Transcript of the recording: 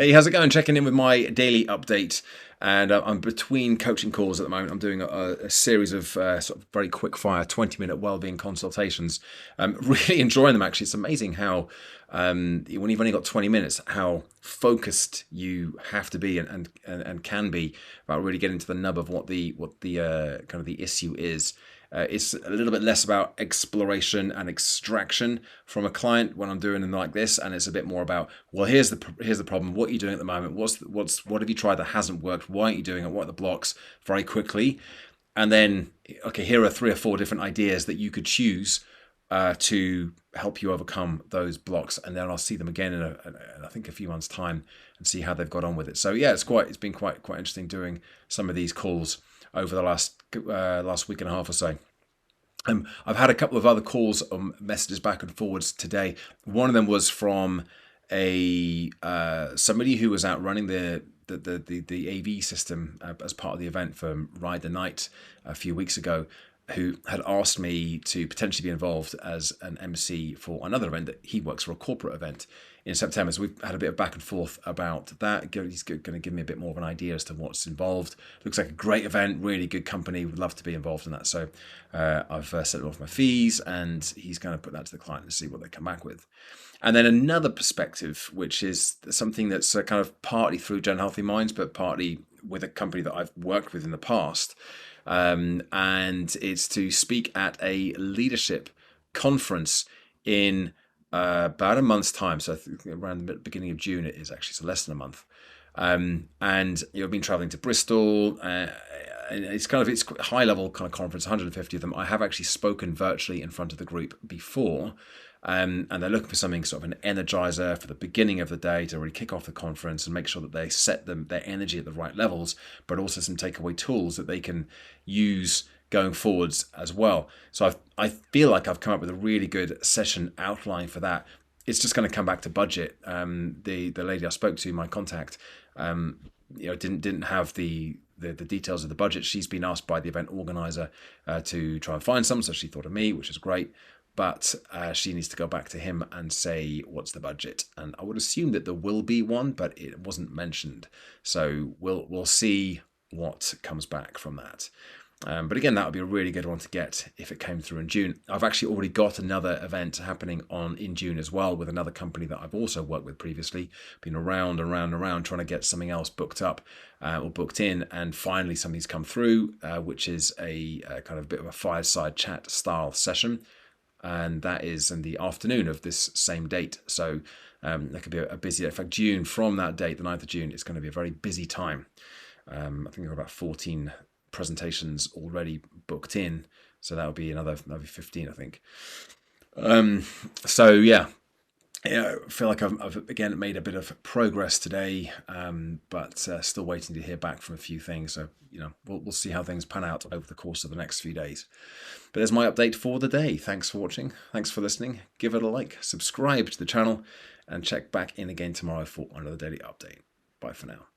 Hey, how's it going? Checking in with my daily update. And I'm between coaching calls at the moment. I'm doing a series of sort of very quick fire 20-minute wellbeing consultations. Really enjoying them, actually. It's amazing how, when you've only got 20 minutes, how focused you have to be and can be about really getting to the nub of what the kind of the issue is. It's a little bit less about exploration and extraction from a client when I'm doing them like this, and it's a bit more about, well, here's the problem. What are you doing at the moment? What have you tried that hasn't worked? Why aren't you doing it? What are the blocks? Very quickly, and then okay, here are 3 or 4 different ideas that you could choose to help you overcome those blocks, and then I'll see them again in I think a few months' time and see how they've got on with it. So yeah, it's been quite interesting doing some of these calls over the last week and a half or so. I've had a couple of other calls, messages back and forwards today. One of them was from a somebody who was out running the AV system as part of the event for Ride the Night a few weeks ago, who had asked me to potentially be involved as an MC for another event that he works for, a corporate event in September. So we've had a bit of back and forth about that. He's going to give me a bit more of an idea as to what's involved. Looks like a great event, really good company. Would love to be involved in that. So I've set off my fees, and he's going to put that to the client and see what they come back with. And then another perspective, which is something that's kind of partly through Gen Healthy Minds, but partly with a company that I've worked with in the past. And it's to speak at a leadership conference in about a month's time. So I think around the beginning of June it is actually, so less than a month. And I've been traveling to Bristol. And it's a high level kind of conference, 150 of them. I have actually spoken virtually in front of the group before. And they're looking for something sort of an energizer for the beginning of the day to really kick off the conference and make sure that they set their energy at the right levels, but also some takeaway tools that they can use going forwards as well. So I feel like I've come up with a really good session outline for that. It's just going to come back to budget. The lady I spoke to, my contact, didn't have the details of the budget. She's been asked by the event organizer to try and find some, so she thought of me, which is great. But she needs to go back to him and say, what's the budget? And I would assume that there will be one, but it wasn't mentioned. So we'll see what comes back from that. But again, that would be a really good one to get if it came through in June. I've actually already got another event happening in June as well, with another company that I've also worked with previously. Been around trying to get something else booked up or booked in, and finally something's come through, which is a kind of bit of a fireside chat style session. And that is in the afternoon of this same date. So that could be a busy, in fact, June, from that date, the 9th of June, it's going to be a very busy time. I think there are about 14 presentations already booked in. So that'll be another 15, I think. So yeah, I feel like I've again made a bit of progress today, but still waiting to hear back from a few things. So we'll see how things pan out over the course of the next few days. But there's my update for the day. Thanks for watching. Thanks for listening. Give it a like, subscribe to the channel, and check back in again tomorrow for another daily update. Bye for now.